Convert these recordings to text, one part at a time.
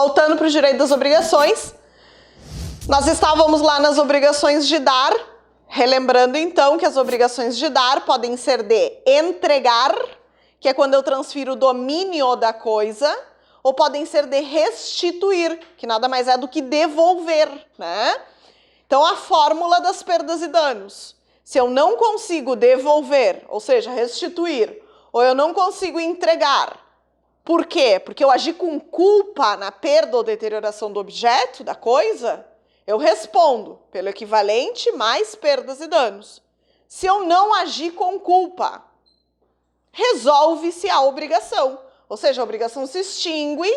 voltando para o direito das obrigações, nós estávamos lá nas obrigações de dar, relembrando então que as obrigações de dar podem ser de entregar, que é quando eu transfiro o domínio da coisa, ou podem ser de restituir, que nada mais é do que devolver, né? Então, a fórmula das perdas e danos. Se eu não consigo devolver, ou seja, restituir, ou eu não consigo entregar, por quê? Porque eu agi com culpa na perda ou deterioração do objeto, da coisa, eu respondo pelo equivalente mais perdas e danos. Se eu não agir com culpa, resolve-se a obrigação. Ou seja, a obrigação se extingue,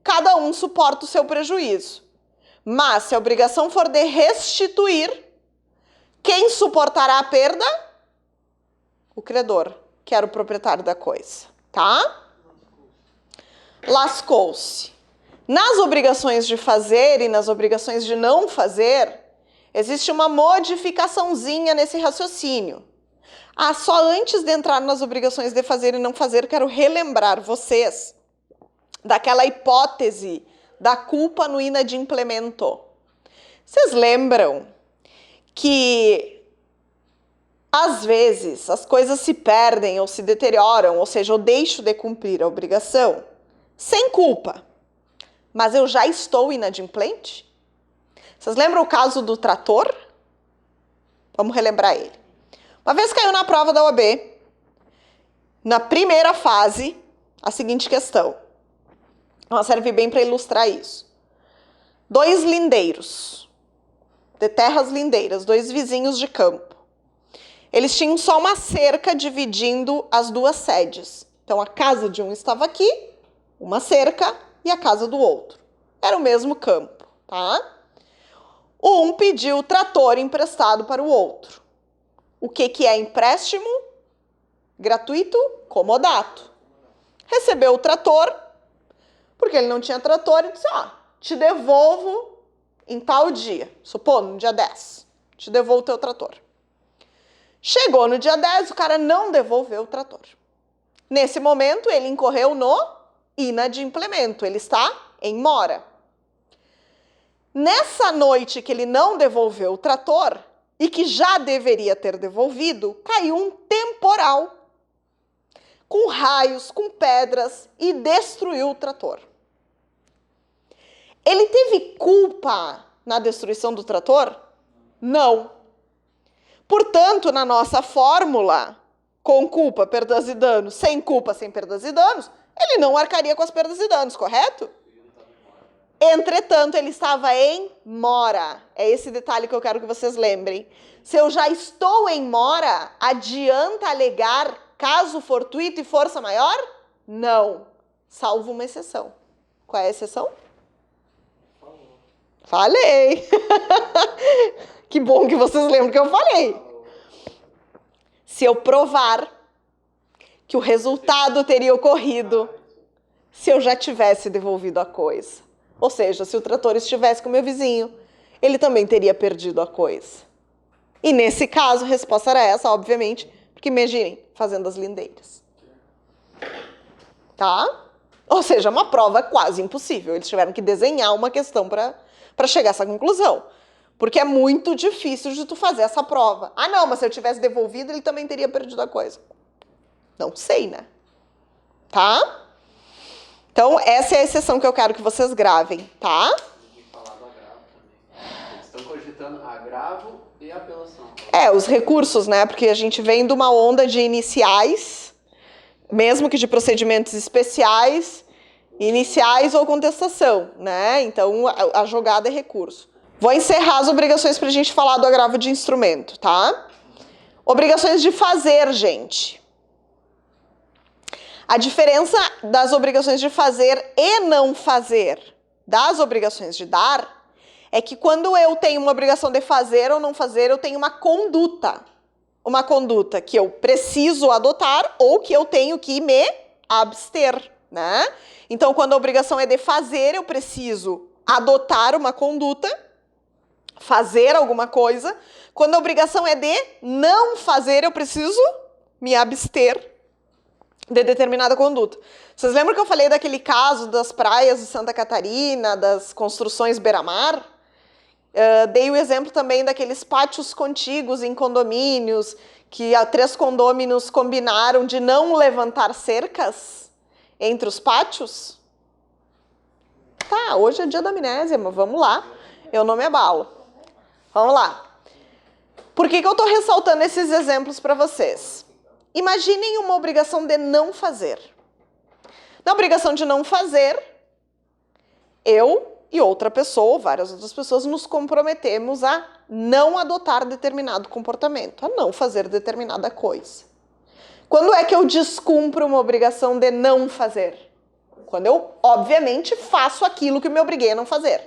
cada um suporta o seu prejuízo. Mas, se a obrigação for de restituir, quem suportará a perda? O credor, que era o proprietário da coisa, tá? Lascou-se. Nas obrigações de fazer e nas obrigações de não fazer, existe uma modificaçãozinha nesse raciocínio. Só antes de entrar nas obrigações de fazer e não fazer, quero relembrar vocês daquela hipótese da culpa no inadimplemento. Vocês lembram que, às vezes, as coisas se perdem ou se deterioram, ou seja, eu deixo de cumprir a obrigação sem culpa, mas eu já estou inadimplente? Vocês lembram o caso do trator? Vamos relembrar ele. Uma vez caiu na prova da OAB, na primeira fase, a seguinte questão. Ela serve bem para ilustrar isso. 2 lindeiros, de terras lindeiras, 2 vizinhos de campo. Eles tinham só uma cerca dividindo as 2 sedes. Então, a casa de um estava aqui, uma cerca, e a casa do outro. Era o mesmo campo, tá? Um pediu o trator emprestado para o outro. O que é empréstimo? Gratuito? Comodato. Recebeu o trator, porque ele não tinha trator, e disse, te devolvo em tal dia, supondo, no dia 10, te devolvo o teu trator. Chegou no dia 10, o cara não devolveu o trator. Nesse momento, ele incorreu no inadimplemento, ele está em mora. Nessa noite que ele não devolveu o trator, e que já deveria ter devolvido, caiu um temporal, com raios, com pedras, e destruiu o trator. Ele teve culpa na destruição do trator? Não. Portanto, na nossa fórmula, com culpa, perdas e danos, sem culpa, sem perdas e danos, ele não arcaria com as perdas e danos, correto? Entretanto, ele estava em mora. É esse detalhe que eu quero que vocês lembrem. Se eu já estou em mora, adianta alegar caso fortuito e força maior? Não. Salvo uma exceção. Qual é a exceção? Falei! Que bom que vocês lembram que eu falei. Se eu provar que o resultado teria ocorrido se eu já tivesse devolvido a coisa. Ou seja, se o trator estivesse com o meu vizinho, ele também teria perdido a coisa. E nesse caso, a resposta era essa, obviamente, porque imaginem, fazendas lindeiras. Tá? Ou seja, uma prova quase impossível. Eles tiveram que desenhar uma questão para chegar a essa conclusão. Porque é muito difícil de tu fazer essa prova. Não, mas se eu tivesse devolvido, ele também teria perdido a coisa. Não sei, né? Tá? Então, essa é a exceção que eu quero que vocês gravem, tá? Falar do agravo também. Eles estão cogitando agravo e apelação. Os recursos, né? Porque a gente vem de uma onda de iniciais, mesmo que de procedimentos especiais, iniciais ou contestação, né? Então, a jogada é recurso. Vou encerrar as obrigações para a gente falar do agravo de instrumento, tá? Obrigações de fazer, gente. A diferença das obrigações de fazer e não fazer das obrigações de dar é que quando eu tenho uma obrigação de fazer ou não fazer, eu tenho uma conduta. Uma conduta que eu preciso adotar ou que eu tenho que me abster, né? Então, quando a obrigação é de fazer, eu preciso adotar uma conduta, fazer alguma coisa. Quando a obrigação é de não fazer, eu preciso me abster de determinada conduta. Vocês lembram que eu falei daquele caso das praias de Santa Catarina, das construções beira-mar? Dei o exemplo também daqueles pátios contíguos em condomínios, que 3 condôminos combinaram de não levantar cercas entre os pátios. Tá, hoje é dia da amnésia, mas vamos lá. Eu não me abalo. Vamos lá. Por que eu estou ressaltando esses exemplos para vocês? Imaginem uma obrigação de não fazer. Na obrigação de não fazer, eu e outra pessoa, várias outras pessoas, nos comprometemos a não adotar determinado comportamento, a não fazer determinada coisa. Quando é que eu descumpro uma obrigação de não fazer? Quando eu, obviamente, faço aquilo que me obriguei a não fazer.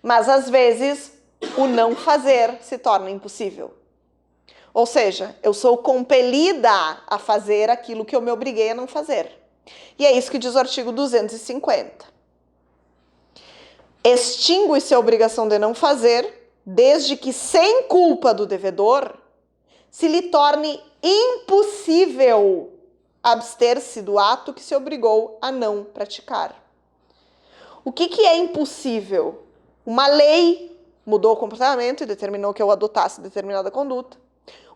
Mas, às vezes, o não fazer se torna impossível. Ou seja, eu sou compelida a fazer aquilo que eu me obriguei a não fazer. E é isso que diz o artigo 250. Extingue-se a obrigação de não fazer, desde que, sem culpa do devedor, se lhe torne impossível abster-se do ato que se obrigou a não praticar. O que é impossível? Uma lei mudou o comportamento e determinou que eu adotasse determinada conduta.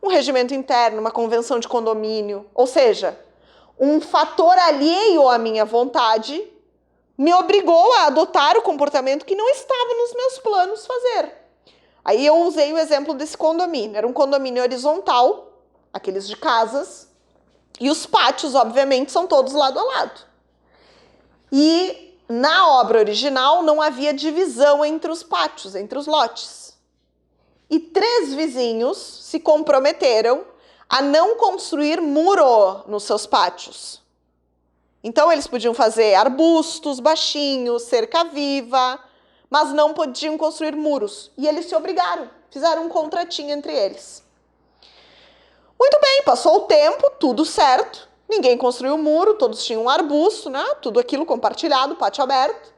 Um regimento interno, uma convenção de condomínio, ou seja, um fator alheio à minha vontade me obrigou a adotar o comportamento que não estava nos meus planos fazer. Aí eu usei o exemplo desse condomínio. Era um condomínio horizontal, aqueles de casas, e os pátios, obviamente, são todos lado a lado. E na obra original não havia divisão entre os pátios, entre os lotes. E 3 vizinhos se comprometeram a não construir muro nos seus pátios. Então eles podiam fazer arbustos baixinhos, cerca viva, mas não podiam construir muros. E eles se obrigaram, fizeram um contratinho entre eles. Muito bem, passou o tempo, tudo certo, ninguém construiu muro, todos tinham um arbusto, né? Tudo aquilo compartilhado, pátio aberto.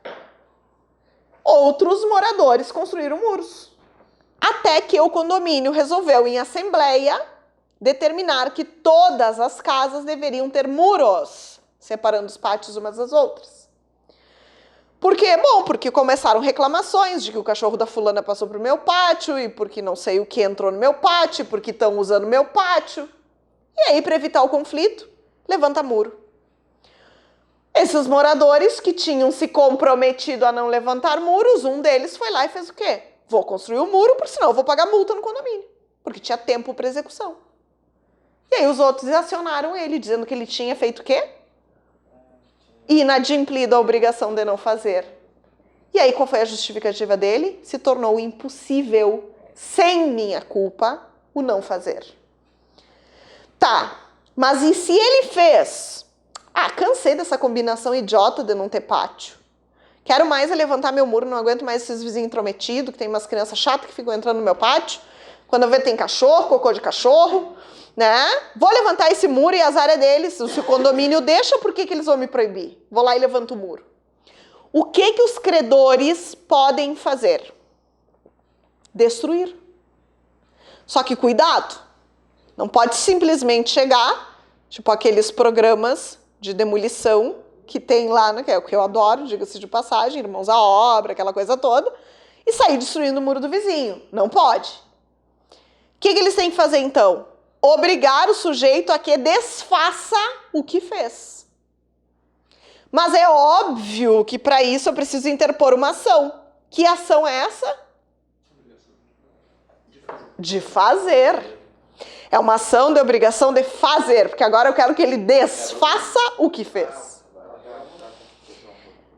Outros moradores construíram muros. Até que o condomínio resolveu, em assembleia, determinar que todas as casas deveriam ter muros, separando os pátios umas das outras. Por quê? Bom, porque começaram reclamações de que o cachorro da fulana passou pro meu pátio, e porque não sei o que entrou no meu pátio, porque estão usando meu pátio. E aí, para evitar o conflito, levanta muro. Esses moradores que tinham se comprometido a não levantar muros, um deles foi lá e fez o quê? Vou construir um muro, porque senão eu vou pagar multa no condomínio, porque tinha tempo para execução. E aí os outros acionaram ele, dizendo que ele tinha feito o quê? Inadimplido a obrigação de não fazer. E aí qual foi a justificativa dele? Se tornou impossível, sem minha culpa, o não fazer. Tá, mas e se ele fez? Ah, cansei dessa combinação idiota de não ter pátio. Quero mais é levantar meu muro, não aguento mais esses vizinhos intrometidos, que tem umas crianças chatas que ficam entrando no meu pátio. Quando eu vejo tem cachorro, cocô de cachorro, né? Vou levantar esse muro e azar é deles. Se o condomínio deixa, por que eles vão me proibir? Vou lá e levanto o muro. O que os credores podem fazer? Destruir. Só que cuidado, não pode simplesmente chegar, tipo aqueles programas de demolição que tem lá, né, que é o que eu adoro, diga-se de passagem, Irmãos à Obra, aquela coisa toda, e sair destruindo o muro do vizinho. Não pode. O que eles têm que fazer então? Obrigar o sujeito a que desfaça o que fez. Mas é óbvio que para isso eu preciso interpor uma ação. Que ação é essa? De fazer. É uma ação de obrigação de fazer, porque agora eu quero que ele desfaça o que fez.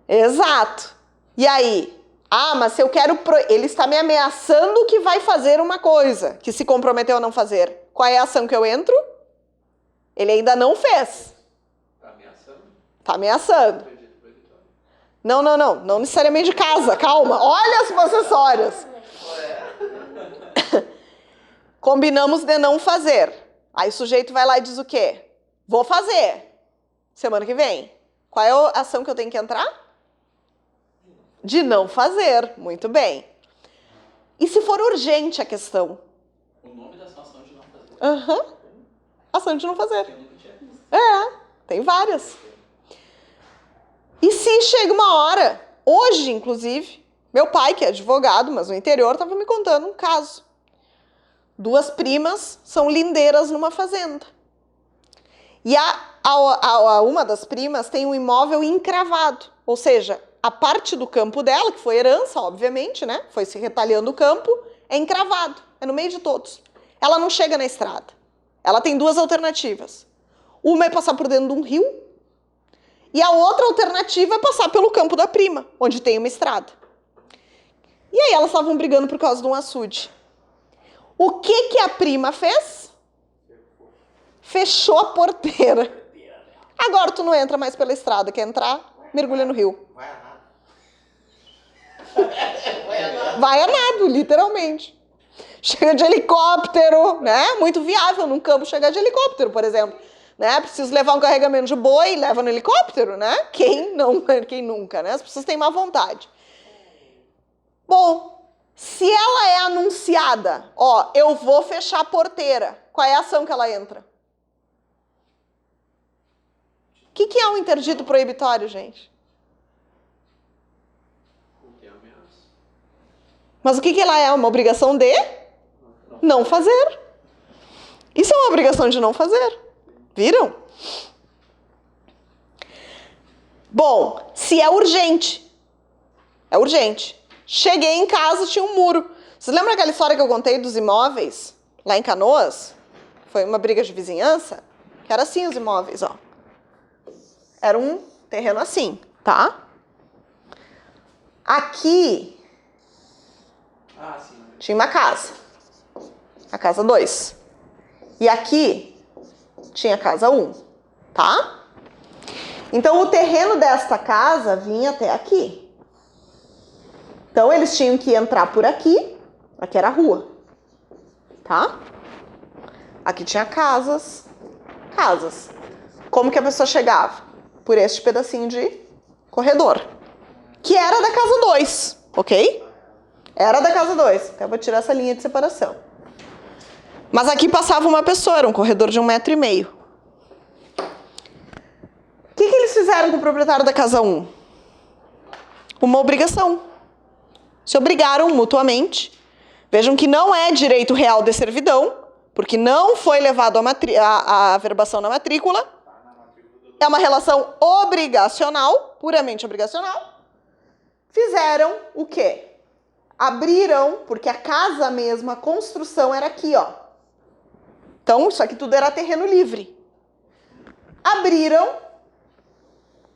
Exato. E aí? Ah, mas se eu quero... Ele está me ameaçando que vai fazer uma coisa, que se comprometeu a não fazer. Qual é a ação que eu entro? Ele ainda não fez. Tá ameaçando? Tá ameaçando. Não necessariamente de casa, calma. Olha as possessórias. Combinamos de não fazer. Aí o sujeito vai lá e diz o quê? Vou fazer. Semana que vem. Qual é a ação que eu tenho que entrar? De não fazer. Muito bem. E se for urgente a questão? O nome dessa ação de não fazer. Ação de não fazer. É, Tem várias. E se chega uma hora, hoje inclusive, meu pai, que é advogado, mas no interior, estava me contando um caso. 2 primas são lindeiras numa fazenda. E uma das primas tem um imóvel encravado, ou seja, a parte do campo dela, que foi herança, obviamente, né? Foi se retalhando o campo, é encravado, é no meio de todos. Ela não chega na estrada. Ela tem 2 alternativas. Uma é passar por dentro de um rio e a outra alternativa é passar pelo campo da prima, onde tem uma estrada. E aí elas estavam brigando por causa de um açude. O que a prima fez? Fechou a porteira. Agora tu não entra mais pela estrada, quer entrar? Mergulha no rio. Vai a nado, literalmente. Chega de helicóptero, né? Muito viável num campo chegar de helicóptero, por exemplo. Né? Preciso levar um carregamento de boi, leva no helicóptero, né? Quem nunca, né? As pessoas têm má vontade. Bom, se ela é anunciada, ó, eu vou fechar a porteira, qual é a ação que ela entra? O que é um interdito proibitório, gente? Mas o que ela é? Uma obrigação de não fazer. Isso é uma obrigação de não fazer. Viram? Bom, se é urgente. É urgente. Cheguei em casa, tinha um muro. Vocês lembram aquela história que eu contei dos imóveis? Lá em Canoas? Foi uma briga de vizinhança? Que era assim os imóveis, ó. Era um terreno assim, tá? Aqui tinha uma casa. A casa 2. E aqui tinha a casa 1, tá? Então o terreno desta casa vinha até aqui. Então eles tinham que entrar por aqui. Aqui era a rua, tá? Aqui tinha casas. Como que a pessoa chegava? Por este pedacinho de corredor, que era da casa 2, ok? Era da casa 2. Então eu vou tirar essa linha de separação. Mas aqui passava uma pessoa, era um corredor de 1,5 metro. O que eles fizeram com o proprietário da casa 1? Uma obrigação. Se obrigaram mutuamente. Vejam que não é direito real de servidão, porque não foi levado a averbação na matrícula. É uma relação obrigacional, puramente obrigacional. Fizeram o quê? Abriram, porque a casa mesmo, a construção era aqui, ó. Então, isso aqui tudo era terreno livre. Abriram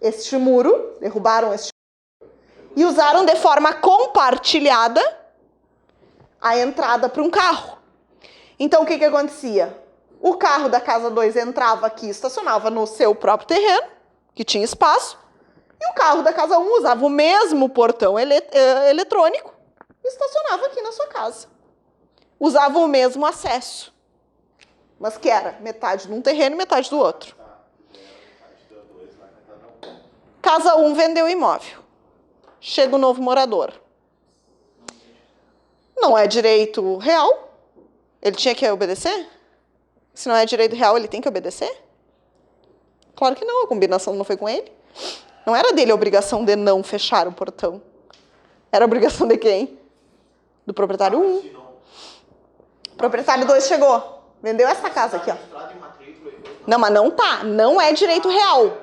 este muro, derrubaram este muro, e usaram de forma compartilhada a entrada para um carro. Então, o que acontecia? O carro da casa 2 entrava aqui, estacionava no seu próprio terreno, que tinha espaço, e o carro da casa 1 usava o mesmo portão eletrônico e estacionava aqui na sua casa. Usava o mesmo acesso, mas que era metade de um terreno e metade do outro. Casa 1 vendeu o imóvel. Chega o novo morador. Não é direito real. Ele tinha que obedecer? Se não é direito real, ele tem que obedecer? Claro que não, a combinação não foi com ele. Não era dele a obrigação de não fechar o portão. Era a obrigação de quem? Do proprietário 1. O proprietário 2 chegou. Vendeu essa casa aqui, ó. Não, mas não tá. Não é direito real.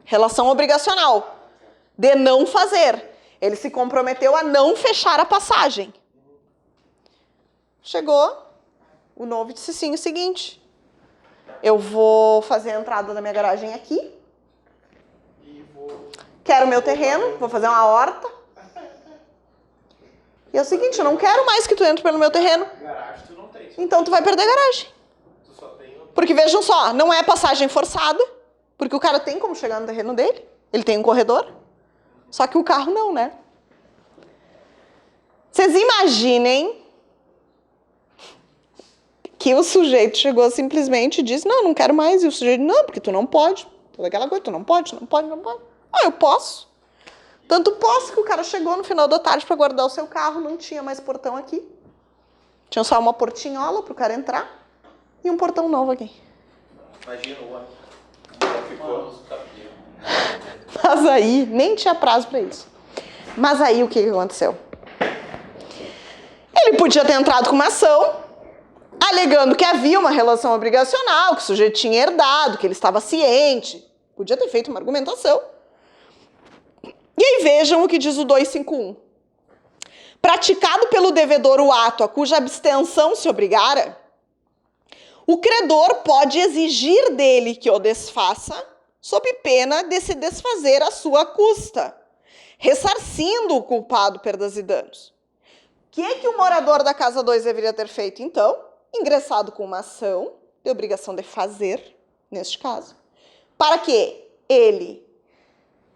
Relação obrigacional. De não fazer. Ele se comprometeu a não fechar a passagem. Chegou. O novo disse sim, o seguinte: eu vou fazer a entrada da minha garagem aqui. Quero meu terreno, vou fazer uma horta. E é o seguinte, eu não quero mais que tu entre pelo meu terreno. Então tu vai perder a garagem. Porque vejam só, não é passagem forçada, porque o cara tem como chegar no terreno dele. Ele tem um corredor. Só que o carro não, né? Vocês imaginem que o sujeito chegou simplesmente e disse, não quero mais. E o sujeito, não, porque tu não pode. Toda aquela coisa, tu não pode. Ah, eu posso. Tanto posso que o cara chegou no final da tarde para guardar o seu carro, não tinha mais portão aqui. Tinha só uma portinhola para o cara entrar e um portão novo aqui. Imagina, ficou Mas aí, nem tinha prazo para isso. Mas aí o que aconteceu? Ele podia ter entrado com uma ação, alegando que havia uma relação obrigacional, que o sujeito tinha herdado, que ele estava ciente. Podia ter feito uma argumentação. E aí vejam o que diz o 251. Praticado pelo devedor o ato a cuja abstenção se obrigara, o credor pode exigir dele que o desfaça, sob pena de se desfazer à sua custa, ressarcindo o culpado perdas e danos. O que o morador da casa 2 deveria ter feito, então? Ingressado com uma ação de obrigação de fazer, neste caso, para que ele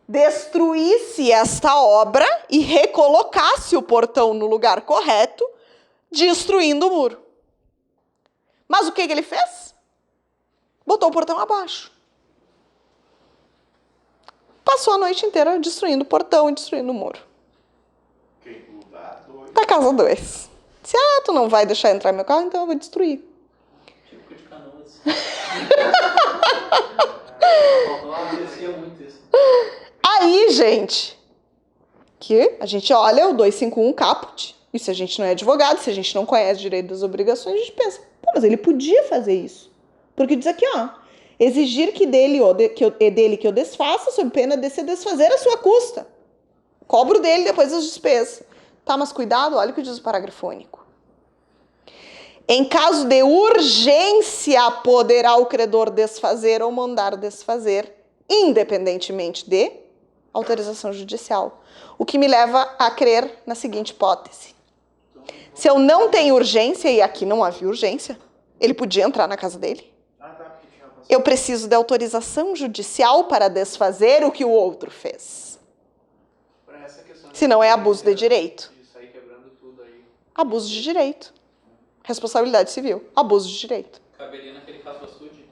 destruísse esta obra e recolocasse o portão no lugar correto, destruindo o muro. Mas o que ele fez? Botou o portão abaixo. Passou a noite inteira destruindo o portão e destruindo o muro. Da casa 2. Se, tu não vai deixar entrar meu carro, então eu vou destruir. Tipo de Canoas. Acontecia muito isso. Aí, gente, que a gente olha o 251 caput, e se a gente não é advogado, se a gente não conhece o direito das obrigações, a gente pensa, pô, mas ele podia fazer isso. Porque diz aqui, ó, exigir que dele que eu desfaça, sob pena de se desfazer à sua custa. Cobro dele depois as despesas. Tá, mas cuidado, olha o que diz o parágrafo único. Em caso de urgência, poderá o credor desfazer ou mandar desfazer, independentemente de autorização judicial. O que me leva a crer na seguinte hipótese. Se eu não tenho urgência, e aqui não havia urgência, ele podia entrar na casa dele. Eu preciso de autorização judicial para desfazer o que o outro fez. Senão é abuso de direito. Abuso de direito. Responsabilidade civil. Abuso de direito. Caberia naquele caso do açude?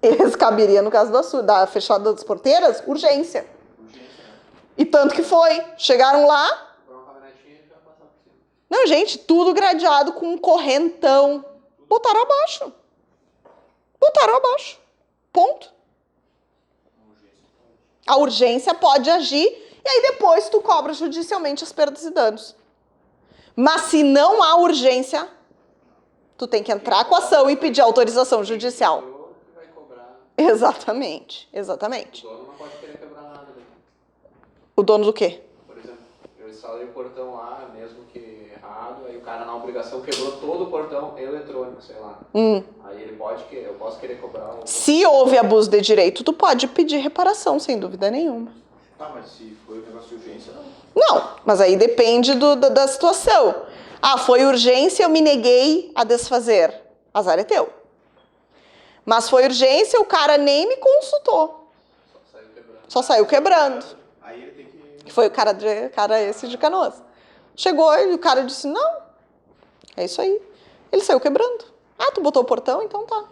Esse caberia no caso do açude. Da fechada das porteiras, urgência. E tanto que foi. Chegaram lá. Não, gente, tudo gradeado com um correntão. Botaram abaixo. Botaram abaixo. Ponto. A urgência pode agir e aí depois tu cobra judicialmente as perdas e danos. Mas se não há urgência, tu tem que entrar com a ação e pedir autorização judicial. Exatamente, exatamente. O dono não pode querer quebrar nada. O dono do quê? Por exemplo, eu instalei o portão lá, mesmo que errado, aí o cara na obrigação quebrou todo o portão eletrônico, sei lá. Aí ele pode querer, eu posso querer cobrar o... Se houve abuso de direito, tu pode pedir reparação, sem dúvida nenhuma. Tá, mas se foi um negócio de urgência, não. Não, mas aí depende da situação. Ah, foi urgência, eu me neguei a desfazer. Azar é teu. Mas foi urgência, o cara nem me consultou. Só saiu quebrando. Aí ele tem que... Foi o cara esse de Canoas. Chegou e o cara disse, não, é isso aí. Ele saiu quebrando. Ah, tu botou o portão? Então tá.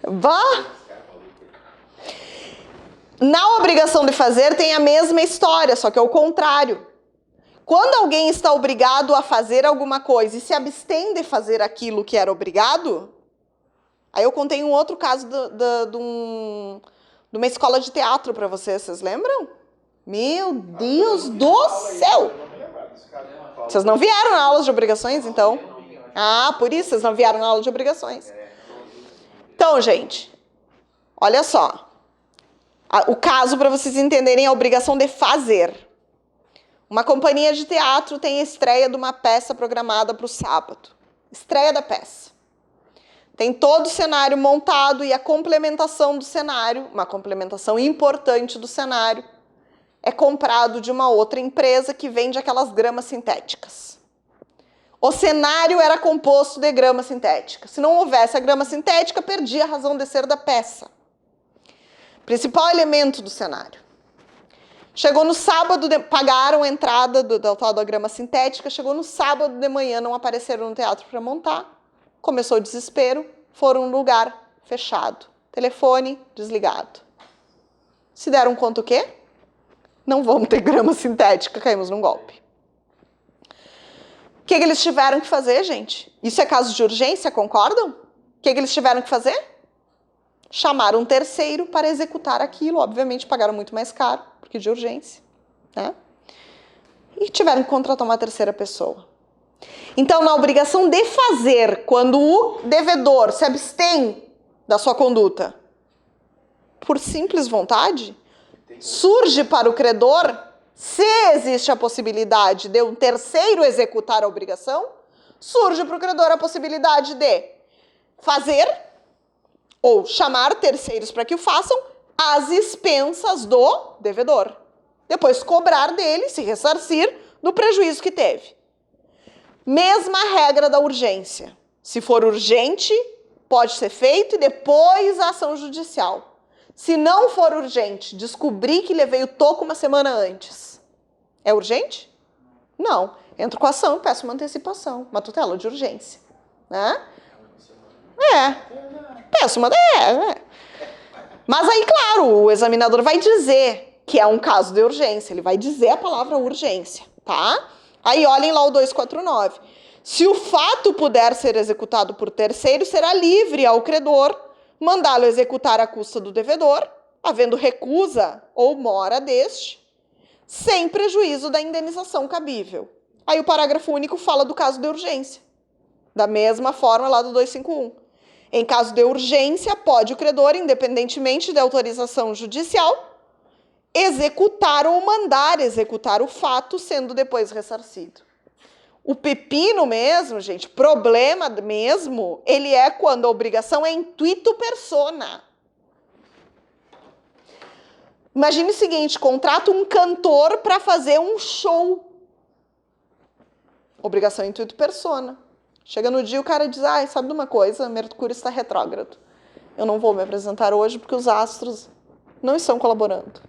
Vá. Na obrigação de fazer tem a mesma história, só que é o contrário. Quando alguém está obrigado a fazer alguma coisa e se abstém de fazer aquilo que era obrigado, aí eu contei um outro caso de uma escola de teatro para vocês lembram? Meu Deus do céu! Vocês não vieram na aula de obrigações, então? Ah, por isso vocês não vieram na aula de obrigações. Então, gente, olha só. O caso para vocês entenderem a obrigação de fazer. Uma companhia de teatro tem a estreia de uma peça programada para o sábado. Estreia da peça. Tem todo o cenário montado e a complementação do cenário, uma complementação importante do cenário, é comprado de uma outra empresa que vende aquelas gramas sintéticas. O cenário era composto de grama sintética. Se não houvesse a grama sintética, perdia a razão de ser da peça. Principal elemento do cenário. Chegou no sábado, pagaram a entrada do tal da grama sintética, chegou no sábado de manhã, não apareceram no teatro para montar, começou o desespero, foram num lugar fechado, telefone desligado. Se deram conta o quê? Não vamos ter grama sintética, caímos num golpe. O que eles tiveram que fazer, gente? Isso é caso de urgência, concordam? O que eles tiveram que fazer? chamaram um terceiro para executar aquilo, obviamente pagaram muito mais caro, porque de urgência, né? E tiveram que contratar uma terceira pessoa. Então, na obrigação de fazer, quando o devedor se abstém da sua conduta por simples vontade, surge para o credor, se existe a possibilidade de um terceiro executar a obrigação, surge para o credor a possibilidade de fazer ou chamar terceiros para que o façam às expensas do devedor. Depois cobrar dele, se ressarcir do prejuízo que teve. Mesma regra da urgência. Se for urgente, pode ser feito e depois a ação judicial. Se não for urgente, descobri que levei o toco uma semana antes. É urgente? Não. Entro com a ação e peço uma antecipação, uma tutela de urgência. Né? Peço uma... Mas aí, claro, o examinador vai dizer que é um caso de urgência. Ele vai dizer a palavra urgência, tá? Aí olhem lá o 249. Se o fato puder ser executado por terceiro, será livre ao credor mandá-lo executar à custa do devedor, havendo recusa ou mora deste, sem prejuízo da indenização cabível. Aí o parágrafo único fala do caso de urgência. Da mesma forma lá do 251. Em caso de urgência, pode o credor, independentemente da autorização judicial, executar ou mandar executar o fato, sendo depois ressarcido. O pepino mesmo, gente, problema mesmo, ele é quando a obrigação é intuito persona. Imagine o seguinte, contrata um cantor para fazer um show. Obrigação intuito persona. Chega no dia o cara diz, sabe de uma coisa? Mercúrio está retrógrado. Eu não vou me apresentar hoje porque os astros não estão colaborando.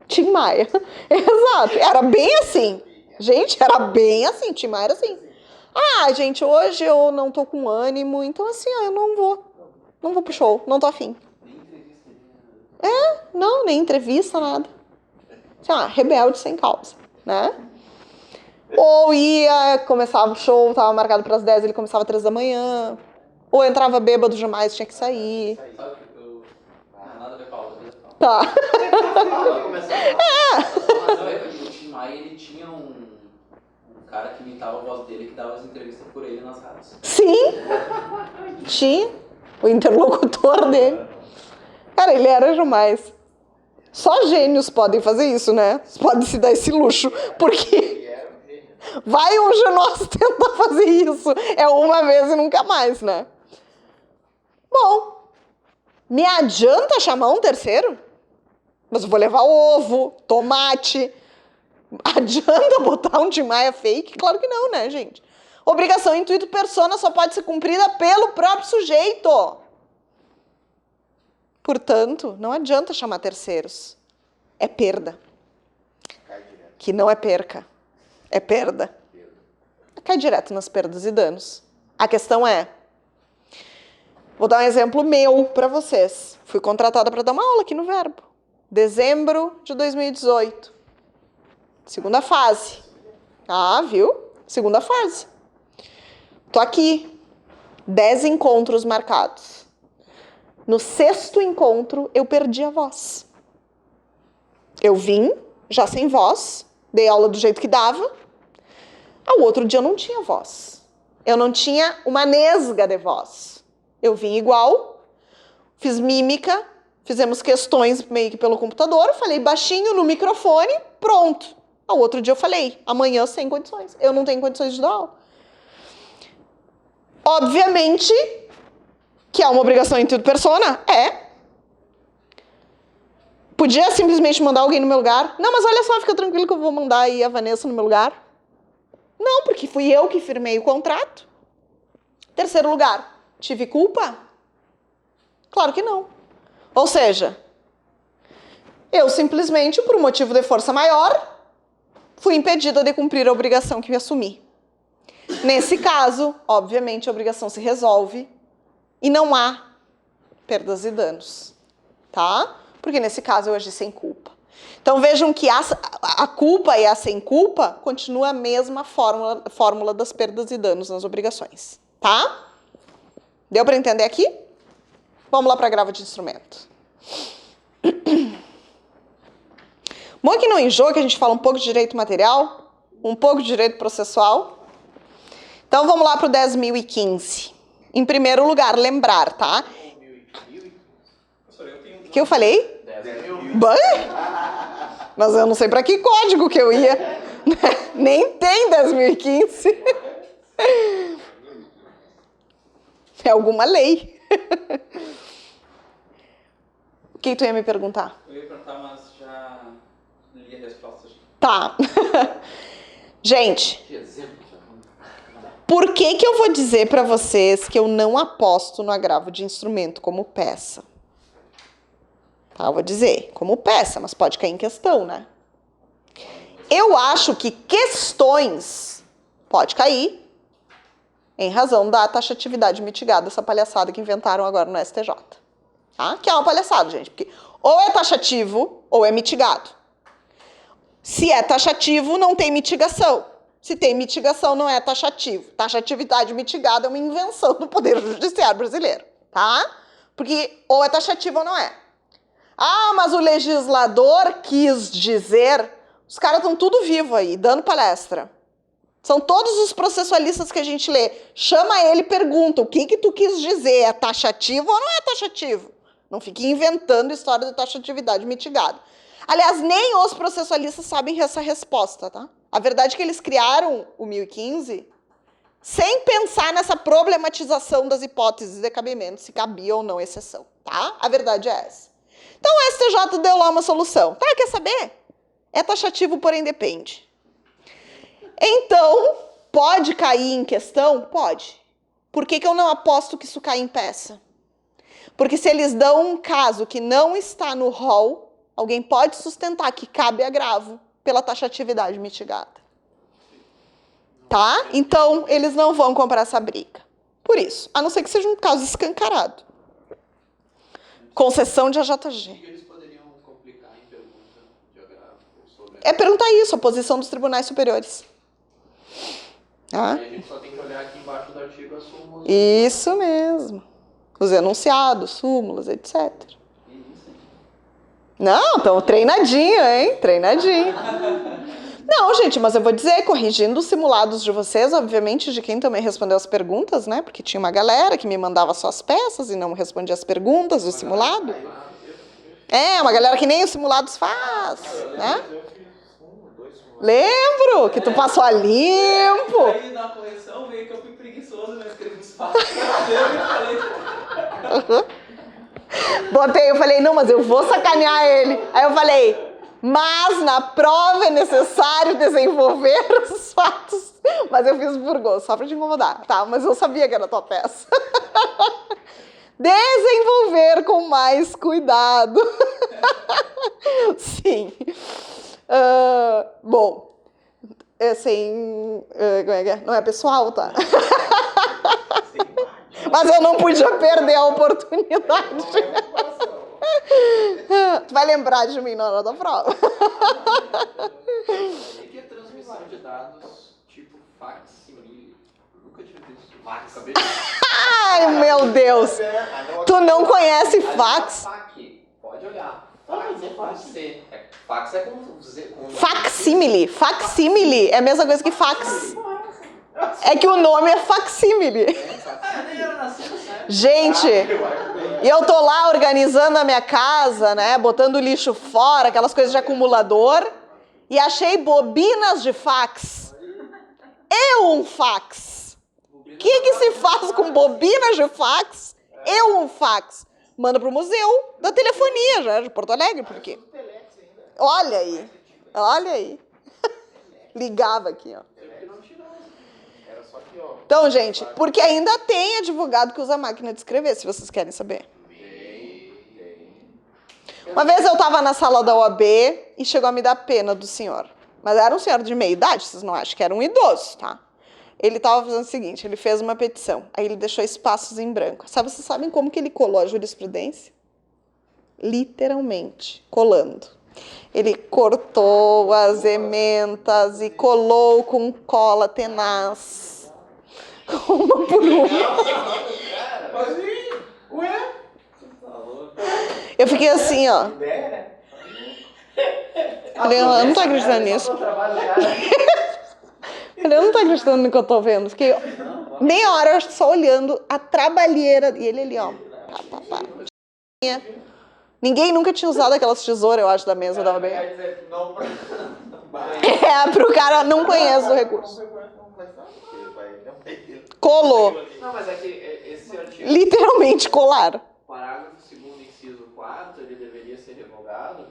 Tim Maia. Exato. Era bem assim. Gente, era bem assim. Tim Maia era assim. Gente, hoje eu não tô com ânimo, então assim, eu não vou. Não vou pro show, não tô afim. Não, nem entrevista, nada. Rebelde sem causa, né? Ou começava o show, tava marcado para as 10, ele começava às 3 da manhã. Ou entrava bêbado demais, tinha que sair. Sabe que eu... Nada a ver, Paulo. Tá. O Tim Maia, ele tinha um cara que imitava a voz dele, que dava as entrevistas por ele nas rádios. Sim. Tinha. O interlocutor dele. Cara, ele era demais. Só gênios podem fazer isso, né? Podem se dar esse luxo. Porque... vai um de nós tentar fazer isso. É uma vez e nunca mais, né? Bom, me adianta chamar um terceiro? Mas eu vou levar ovo, tomate. Adianta botar um Tim Maia fake? Claro que não, né, gente? Obrigação intuito persona só pode ser cumprida pelo próprio sujeito. Portanto, não adianta chamar terceiros. É perda. Que não é perca. É perda. Cai direto nas perdas e danos. A questão é... Vou dar um exemplo meu para vocês. Fui contratada para dar uma aula aqui no Verbo. Dezembro de 2018. Segunda fase. Viu? Segunda fase. Tô aqui. 10 encontros marcados. No 6º encontro, eu perdi a voz. Eu vim, já sem voz, dei aula do jeito que dava. Ao outro dia eu não tinha voz. Eu não tinha uma nesga de voz. Eu vim igual, fiz mímica, fizemos questões meio que pelo computador, falei baixinho no microfone, pronto. Ao outro dia eu falei, amanhã sem condições. Eu não tenho condições de dar aula. Obviamente que é uma obrigação intuito persona? Podia simplesmente mandar alguém no meu lugar? Não, mas olha só, fica tranquilo que eu vou mandar aí a Vanessa no meu lugar. Não, porque fui eu que firmei o contrato. Terceiro lugar, tive culpa? Claro que não. Ou seja, eu simplesmente, por um motivo de força maior, fui impedida de cumprir a obrigação que me assumi. Nesse caso, obviamente, a obrigação se resolve e não há perdas e danos, tá? Porque nesse caso eu agi sem culpa. Então vejam que a culpa e a sem culpa continua a mesma fórmula das perdas e danos nas obrigações, tá? Deu para entender aqui? Vamos lá para agravo de instrumento. Bom que não enjoa que a gente fala um pouco de direito material, um pouco de direito processual. Então vamos lá para o 10.015. Em primeiro lugar, lembrar, tá? O que eu falei? 10.000. Bã? Mas eu não sei para que código que eu ia. Nem tem 10.015. É alguma lei. O que tu ia me perguntar? Eu ia perguntar, mas já li a resposta. Tá. Gente, Que exemplo. por que que eu vou dizer para vocês que eu não aposto no agravo de instrumento como peça? Tá, eu vou dizer, como peça, mas pode cair em questão, né? Eu acho que questões pode cair em razão da taxatividade mitigada, essa palhaçada que inventaram agora no STJ. Tá? Que é uma palhaçada, gente, porque ou é taxativo ou é mitigado. Se é taxativo, não tem mitigação. Se tem mitigação, não é taxativo. Taxatividade mitigada é uma invenção do Poder Judiciário brasileiro, tá? Porque ou é taxativo ou não é. Ah, mas o legislador quis dizer... Os caras estão tudo vivo aí, dando palestra. São todos os processualistas que a gente lê. Chama ele e pergunta, o que que tu quis dizer? É taxativo ou não é taxativo? Não fique inventando história de taxatividade mitigada. Aliás, nem os processualistas sabem essa resposta, tá? A verdade é que eles criaram o 1015 sem pensar nessa problematização das hipóteses de cabimento, se cabia ou não exceção, tá? A verdade é essa. Então o STJ deu lá uma solução. Tá, quer saber? É taxativo, porém depende. Então, pode cair em questão? Pode. Por que que eu não aposto que isso cai em peça? Porque se eles dão um caso que não está no rol, alguém pode sustentar que cabe agravo pela taxatividade mitigada. Tá? Então, eles não vão comprar essa briga. Por isso, a não ser que seja um caso escancarado. Concessão de O AJG. que eles poderiam complicar em pergunta de agravo sobre... É perguntar isso, a posição dos tribunais superiores. Tá? Aí a gente só tem que olhar aqui embaixo do artigo as súmulas. Isso mesmo. Os enunciados, súmulas, etc. Não, estão treinadinho, hein? Treinadinho. Não, gente, mas eu vou dizer, corrigindo os simulados de vocês, obviamente de quem também respondeu as perguntas, né? Porque tinha uma galera que me mandava só as peças e não respondia as perguntas do simulado. É, uma galera que nem os simulados faz, né? Eu fiz 2 simuladores. Lembro que tu passou a limpo. Aí na correção veio que eu fui preguiçoso, não escrevi os fatos. Eu falei, Botei, eu falei, não, mas eu vou sacanear ele. Aí eu falei, mas na prova é necessário desenvolver os fatos. Mas eu fiz por gosto, só pra te incomodar, tá? Mas eu sabia que era a tua peça. Desenvolver com mais cuidado. Sim. Bom, assim, como é que é? Não é pessoal, tá? Mas eu não podia perder a oportunidade. Tu vai lembrar de mim na hora da prova. O que é transmissão de dados tipo facsimile? Nunca tinha visto. Acabei de... Ai, meu Deus. Tu não conhece fax? FAC. Pode olhar. Fax é com C. Fax é com Z. Facsímile. Facsímile é a mesma coisa que fax. É que o nome é facsímile. nem era nascido, sério. Gente, e eu tô lá organizando a minha casa, né? Botando lixo fora, aquelas coisas de acumulador. E achei bobinas de fax. E um fax. O que se faz com bobinas de fax e um fax? Manda pro museu da telefonia, já de Porto Alegre, por quê? Olha aí, olha aí. Ligava aqui, ó. Era só que, ó. Então, gente, porque ainda tem advogado que usa máquina de escrever, se vocês querem saber. Uma vez eu estava na sala da OAB e chegou a me dar pena do senhor. Mas era um senhor de meia idade, vocês não acham que era um idoso, tá? Ele estava fazendo o seguinte, ele fez uma petição, aí ele deixou espaços em branco. Vocês sabem como que ele colou a jurisprudência? Literalmente, colando. Ele cortou as ementas e colou com cola tenaz. Uma por uma. Mas e? Ué? Eu fiquei assim, ó. Ideia, né? Falei, eu não tô acreditando nisso. Eu não tô acreditando no que eu tô vendo. Fiquei meia hora só olhando a trabalheira. E ele ali, ó. Pá, pá, pá. Ninguém nunca tinha usado aquelas tesouras, eu acho, da mesa. Tava bem. Pro cara, não conhece o recurso. Colou. Não, mas é que esse artigo, Literalmente colar. parágrafo 2º, inciso 4, ele deveria ser revogado,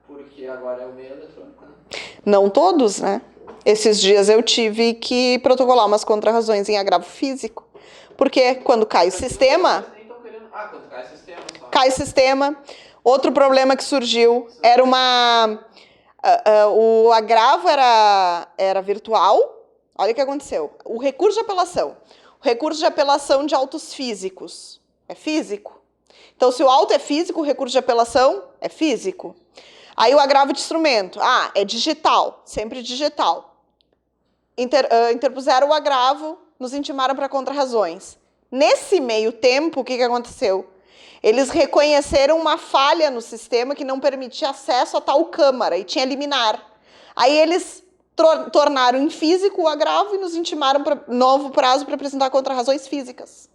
porque agora é o meio eletrônico, né? Não todos, né? Esses dias eu tive que protocolar umas contrarrazões em agravo físico. Porque quando cai o sistema... Vocês nem estão querendo... Ah, quando cai o sistema só. Cai o sistema. Outro problema que surgiu era uma... o agravo era virtual. Olha o que aconteceu. O recurso de apelação. O recurso de apelação de autos físicos é físico. Então, se o auto é físico, o recurso de apelação é físico. Aí o agravo de instrumento. É digital. Sempre digital. Interpuseram o agravo, nos intimaram para contrarrazões. Nesse meio tempo, o que aconteceu? Eles reconheceram uma falha no sistema que não permitia acesso a tal câmara e tinha liminar. Aí eles tornaram em físico o agravo e nos intimaram para novo prazo para apresentar contrarrazões físicas.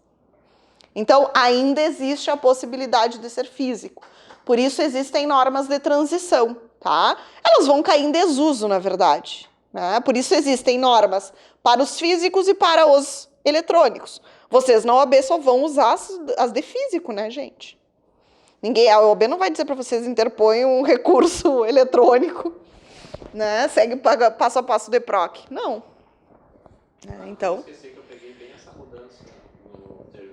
Então, ainda existe a possibilidade de ser físico. Por isso, existem normas de transição, tá? Elas vão cair em desuso, na verdade, né? Por isso, existem normas para os físicos e para os eletrônicos. Vocês na OAB só vão usar as de físico, né, gente? A OAB não vai dizer para vocês interpõem um recurso eletrônico, né? Segue passo a passo de PROC. Não. Então... Eu esqueci que eu peguei bem essa mudança no TJ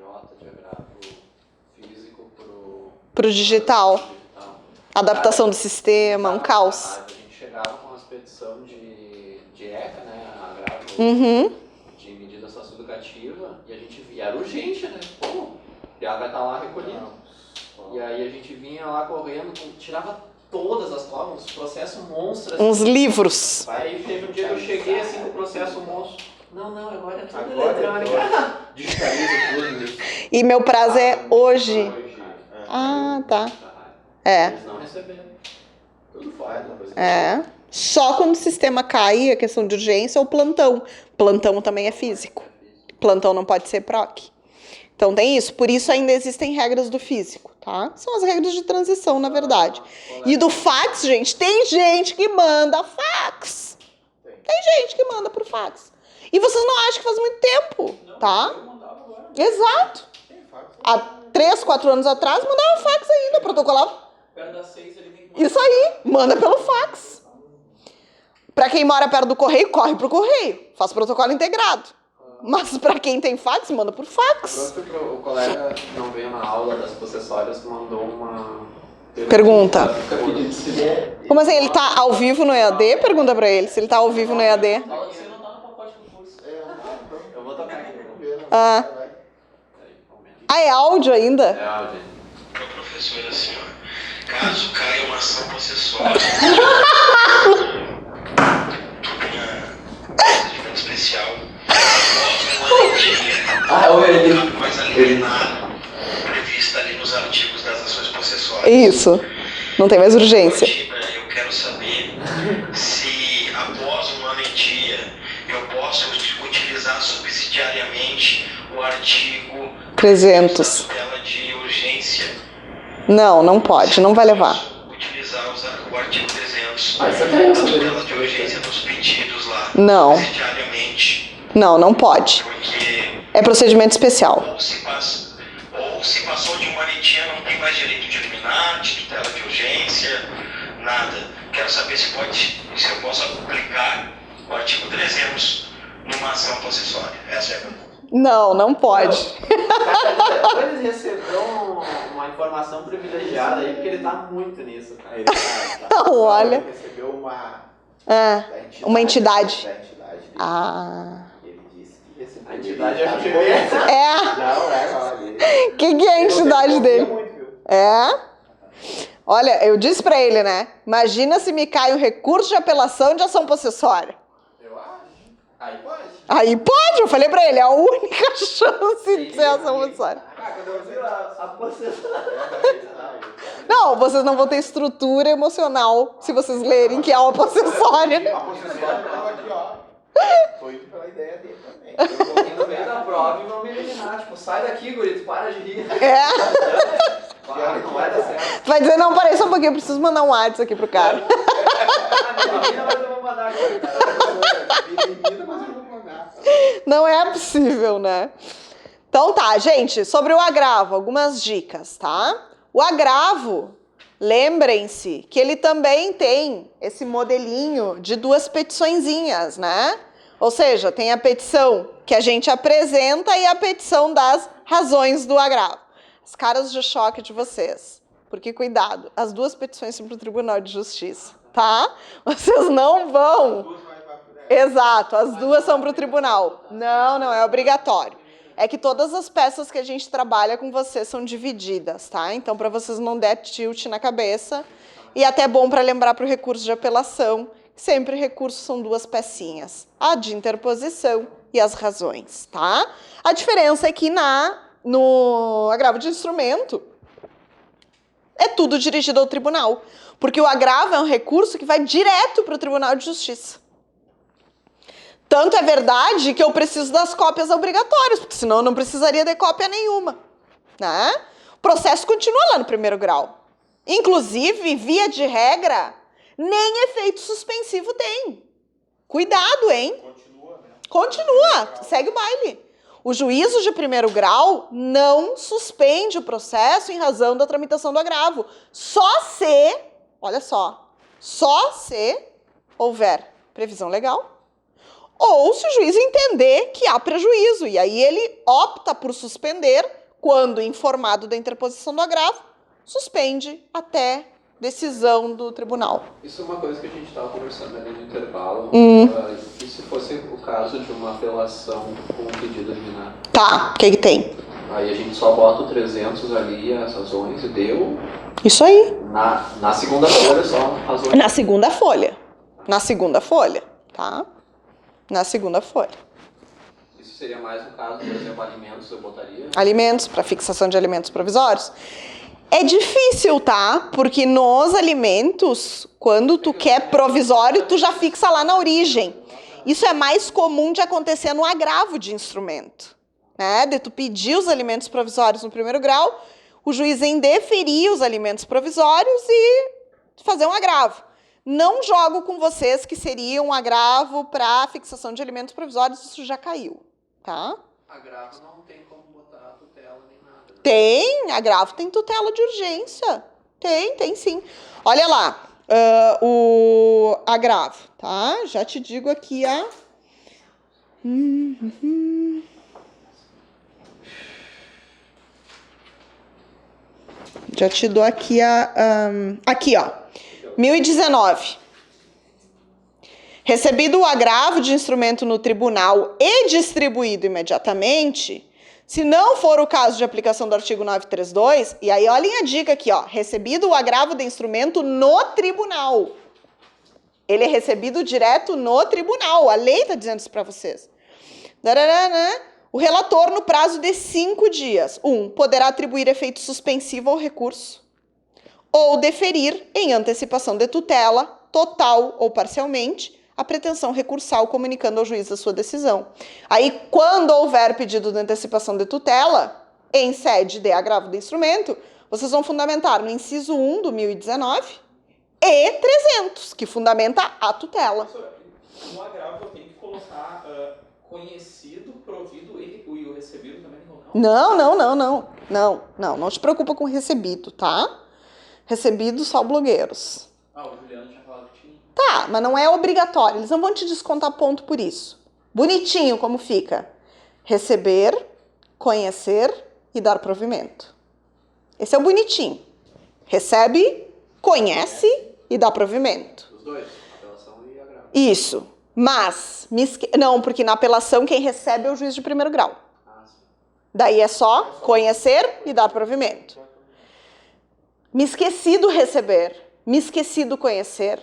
de agravo físico pro digital. Adaptação do sistema, um caos. A gente chegava com uma expedição de ECA, né? Agravo de medida socioeducativa, e a gente via, era urgente, né? Pô, já vai estar lá recolhido. E aí a gente vinha lá correndo, tirava todas as provas, uns processos monstros. Assim. Uns livros. Aí teve um dia que eu cheguei assim com o processo monstro. Não, agora é tudo eletrônico. Digitaliza tudo. E meu prazo é hoje. Tá. Eles não receberam. Tudo faz, depois. Só quando o sistema cai, a questão de urgência, ou plantão. Plantão também é físico. Plantão não pode ser PROC. Então tem isso. Por isso ainda existem regras do físico, tá? São as regras de transição, na verdade. E do fax, gente, tem gente que manda fax. Tem gente que manda por fax. E vocês não acham que faz muito tempo, tá? Exato. Há 3, 4 anos atrás, mandava fax ainda, protocolava. Perto das 6 ele tem que... Isso aí, manda pelo fax. Pra quem mora perto do correio, corre pro correio. Faz protocolo integrado. Mas pra quem tem fax, manda por fax. O colega não veio na aula das possessórias, mandou uma... Pergunta. Como assim, ele tá ao vivo no EAD? Pergunta pra ele se ele tá ao vivo no EAD. Você não tá no pacote do curso. Eu vou tocar aqui. É áudio ainda? É áudio. Meu professor, assim, ó, caso caia uma ação possessória, digamos especial, após a liminar prevista ali nos artigos das ações possessórias. Isso. Não tem mais urgência. Eu quero saber se após um ano em dia eu posso utilizar subsidiariamente o artigo 300. dela de urgência. Não pode, não vai levar. Utilizar o artigo 300 Ah, isso é bem, tutela de urgência nos pedidos lá. Não. Subsidiariamente. Não pode. Porque É procedimento especial. ou se passou de uma ano em dia, não tem mais direito de liminar, de tutela de urgência, nada. Quero saber se eu posso aplicar o artigo 300 numa ação possessória. Essa é a pergunta. Não pode. Eles receberam uma informação privilegiada aí, porque ele tá muito nisso, cara. Não, olha. Ele recebeu Uma entidade. Da entidade dele. Ele disse que recebeu. A entidade Ele é tá FGV. bom. Não, Não, ele. O que é a entidade dele? Muito, viu? Olha, eu disse pra ele, né? Imagina se me cai um recurso de apelação de ação possessória. Eu acho. Aí pode. Aí pode, eu falei pra ele, é a única chance de ser ação possessória. Quando eu vi A possessão. Não, vocês não vão ter estrutura emocional se vocês lerem que é uma possessória. A possessória tava aqui, ó. Tô indo pela ideia dele também. Eu coloquei no meio da prova e vão me eliminar. Tipo, sai daqui, guri, tu para de rir. É. Para, não vai dar certo. Vai dizer, não, peraí só um pouquinho, eu preciso mandar um WhatsApp aqui pro cara. Ah, me elimina, mas eu vou mandar aqui, cara. Elimina, mas eu vou mandar. Não é possível, né? Então tá, gente, sobre o agravo, algumas dicas, tá? O agravo, lembrem-se que ele também tem esse modelinho de duas petiçõezinhas, né? Ou seja, tem a petição que a gente apresenta e a petição das razões do agravo. As caras de choque de vocês. Porque, cuidado, as duas petições são para o Tribunal de Justiça, tá? Vocês não vão. Exato, as duas são para o tribunal. Não, não é obrigatório. É que todas as peças que a gente trabalha com vocês são divididas, tá? Então, para vocês não der tilt na cabeça. E até bom para lembrar para o recurso de apelação, que sempre recurso são duas pecinhas. A de interposição e as razões, tá? A diferença é que no agravo de instrumento é tudo dirigido ao tribunal. Porque o agravo é um recurso que vai direto para o Tribunal de Justiça. Tanto é verdade que eu preciso das cópias obrigatórias, porque senão eu não precisaria de cópia nenhuma, né? O processo continua lá no primeiro grau. Inclusive, via de regra, nem efeito suspensivo tem. Cuidado, hein? Continua, segue o baile. O juízo de primeiro grau não suspende o processo em razão da tramitação do agravo. Só se, olha só, só se houver previsão legal, ou se o juiz entender que há prejuízo, e aí ele opta por suspender, quando informado da interposição do agravo, suspende até decisão do tribunal. Isso é uma coisa que a gente estava conversando ali no intervalo. E se fosse o caso de uma apelação com um pedido liminar? Tá, o que tem? Aí a gente só bota o 300 ali, as razões, e deu. Isso aí. Na segunda folha só, razões. Na segunda folha. Na segunda folha, tá? Na segunda folha. Isso seria mais no caso, por exemplo, alimentos, eu botaria? Alimentos, para fixação de alimentos provisórios. É difícil, tá? Porque nos alimentos, quando tu quer provisório, tu já fixa lá na origem. Isso é mais comum de acontecer no agravo de instrumento, né? De tu pedir os alimentos provisórios no primeiro grau, o juiz indeferir os alimentos provisórios e fazer um agravo. Não jogo com vocês que seria um agravo para fixação de alimentos provisórios, isso já caiu, tá? Agravo não tem como botar tutela nem nada. Né? Tem, agravo tem tutela de urgência. Tem sim. Olha lá, o agravo, tá? Já te digo aqui a... Já te dou aqui a... aqui, ó. 1019. Recebido o agravo de instrumento no tribunal e distribuído imediatamente, se não for o caso de aplicação do artigo 932, e aí olhem a dica aqui, ó, recebido o agravo de instrumento no tribunal. Ele é recebido direto no tribunal, a lei está dizendo isso para vocês. O relator, no prazo de 5 dias, 1, poderá atribuir efeito suspensivo ao recurso, ou deferir, em antecipação de tutela, total ou parcialmente, a pretensão recursal comunicando ao juiz a sua decisão. Aí, quando houver pedido de antecipação de tutela, em sede de agravo de instrumento, vocês vão fundamentar no inciso 1 do 1019 e 300, que fundamenta a tutela. No agravo eu tenho que colocar conhecido, provido e o recebido também, não? Não te preocupa com recebido, tá? Recebido só blogueiros. O Juliano tinha falado que tinha. Tá, mas não é obrigatório. Eles não vão te descontar ponto por isso. Bonitinho como fica. Receber, conhecer e dar provimento. Esse é o bonitinho. Recebe, conhece e dá provimento. Os dois, apelação e agravo. Isso. Mas, não, porque na apelação quem recebe é o juiz de primeiro grau. Daí é só conhecer e dar provimento. Me esqueci do receber, me esqueci do conhecer.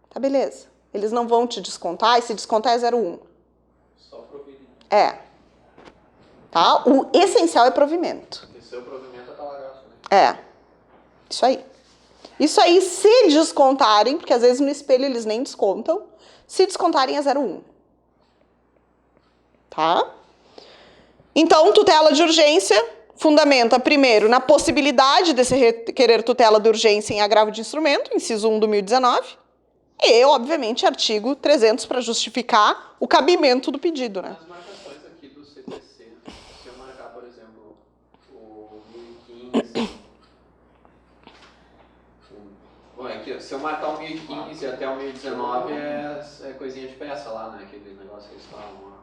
Tá, beleza. Eles não vão te descontar, e se descontar é 0,1. Só provido. É. tá? O essencial é provimento. E seu provimento é talagaço, né? Isso aí. Isso aí, se descontarem, porque às vezes no espelho eles nem descontam, se descontarem é 0,1. Tá? Então, tutela de urgência fundamenta primeiro na possibilidade de se requerer tutela de urgência em agravo de instrumento, inciso 1 do 1019, e, obviamente, artigo 300 para justificar o cabimento do pedido, né? As marcações aqui do CPC, se eu marcar, por exemplo, o 1015... Bom, é que se eu marcar o 1015 até o 1019 é coisinha de peça lá, né? Aquele negócio que eles falam lá.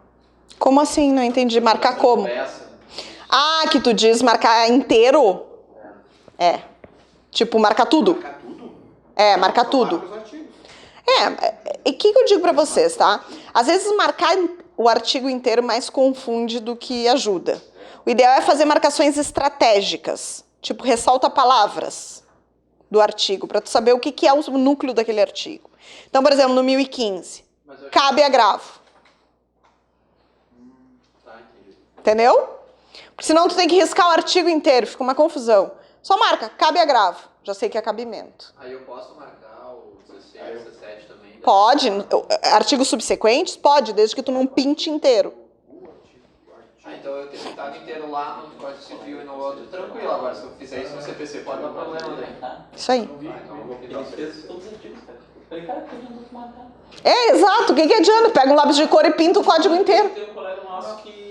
Como assim? Não entendi. Marcar como? Peça. Ah, que tu diz marcar inteiro? É. Tipo, marcar tudo? Marcar tudo? Marcar tudo. Marca os artigos. E o que eu digo pra vocês, tá? Às vezes marcar o artigo inteiro mais confunde do que ajuda. O ideal é fazer marcações estratégicas, tipo ressalta palavras do artigo, pra tu saber o que é o núcleo daquele artigo. Então, por exemplo, no 1015, cabe agravo. Tá, entendi. Entendeu? Porque senão tu tem que riscar o artigo inteiro, fica uma confusão. Só marca, cabe agravo. Já sei que é cabimento. Aí eu posso marcar o 16, 17 também? Pode, artigos subsequentes? Pode, desde que tu não pinte inteiro. Ah, então eu tenho pintado inteiro lá no Código Civil e no outro, tranquilo. Agora, se eu fizer isso no CPC, pode dar problema daí. Isso aí. Então eu vou pintar o Ele fez CPC. todos os artigos, cara. Falei, cara, que adianta tu matar? Exato. O que adianta? Pega um lápis de cor e pinta o código inteiro. Tem um colega nosso que...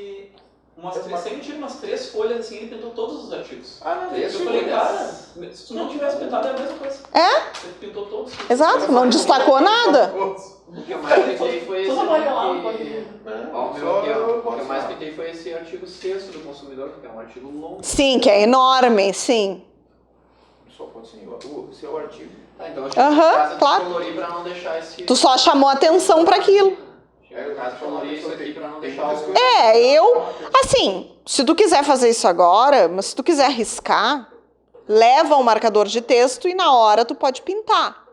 Sempre tira umas 3 folhas assim, ele pintou todos os artigos. Não, Três Eu falei, folhas. cara, se tu não tivesse pintado é a mesma coisa. Você pintou todos. Exato. Não destacou nada. O que eu mais pintei foi esse. Tudo amarelado, Ó, o meu aqui, ó. O que eu mais pintei foi esse artigo 6º do consumidor, que é um artigo longo. Sim, que é enorme, sim. Só pode ser o seu artigo. Tá, então eu achei que casa de claro. colorir pra não deixar esse... Tu só chamou atenção para aquilo. Chega em casa de colorir isso aqui pra não deixar o... Assim, se tu quiser fazer isso agora, mas se tu quiser arriscar, leva um marcador de texto e na hora tu pode pintar.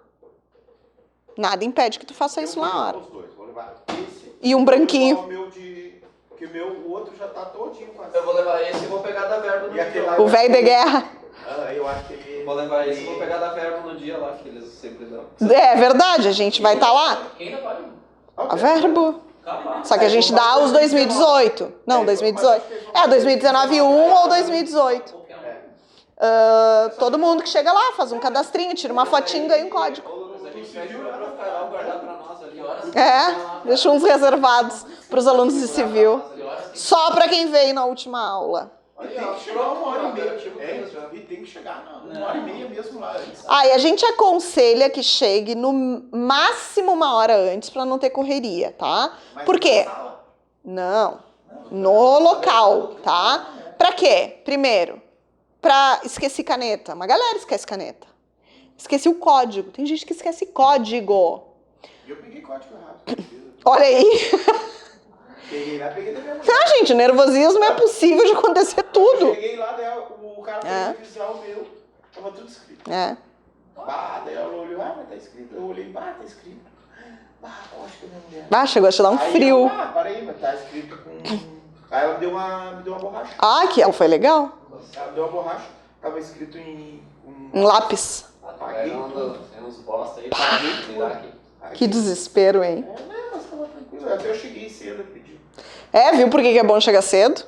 Nada impede que tu faça isso na hora. Os dois, vou levar esse. E um branquinho. O meu de... Porque o outro já tá todinho quase. Eu vou levar esse e vou pegar da verba no E aquele dia. lá- O velho de guerra. Eu acho que ele... Vou levar esse e vou pegar da verba no dia lá, que eles sempre dão. É verdade, a gente vai estar lá. Quem ainda pode? A verbo. Capaz. Só que a gente dá os 2018. Não, 2018. 2019 ou 2018. Qualquer um. Todo mundo que chega lá faz um cadastrinho, tira uma fotinho e ganha um código. Mas a gente pede pra Carol guardar pra nós ali. Deixa uns reservados para os alunos de civil. Só para quem veio na última aula. E tem que chegar 1h30. E tem que chegar 1h30 mesmo lá. E a gente aconselha que chegue no máximo 1 hora antes para não ter correria, tá? Por quê? Não, no local, tá? Pra quê? Primeiro, pra esquecer caneta. Uma galera esquece caneta. Esqueci o código. Tem gente que esquece código. Eu peguei código errado. Olha aí. Peguei lá, peguei da minha mãe. Gente, nervosismo é possível de acontecer tudo. Cheguei lá, daí o cara foi revisar o meu. Tava tudo escrito. Daí ela olhou, mas tá escrito. Eu olhei, tá escrito. Acho que é minha mulher. Chegou a te dar um Aí frio. eu, para aí, mas tá escrito com... Aí ela me deu uma borracha. Que ela foi legal. Ela me deu uma borracha, tava escrito em... Um lápis. Paguei tudo. Tem uns bosta aí, paguei, me dá aqui. Que desespero, hein? Mas tava tranquilo. Até eu cheguei cedo e pedi. Viu por que é bom chegar cedo?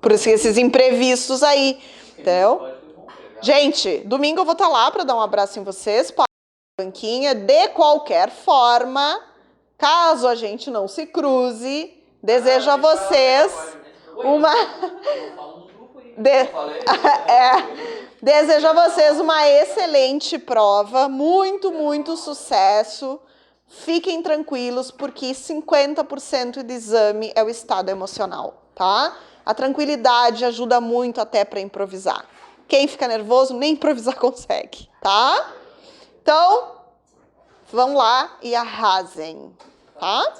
Por esses imprevistos aí, entendeu? Gente, domingo eu vou estar lá para dar um abraço em vocês, para a banquinha. De qualquer forma, caso a gente não se cruze, desejo a vocês uma... Desejo a vocês uma excelente prova, muito sucesso. Fiquem tranquilos, porque 50% do exame é o estado emocional, tá? A tranquilidade ajuda muito até para improvisar. Quem fica nervoso, nem improvisar consegue, tá? Então, vão lá e arrasem, tá?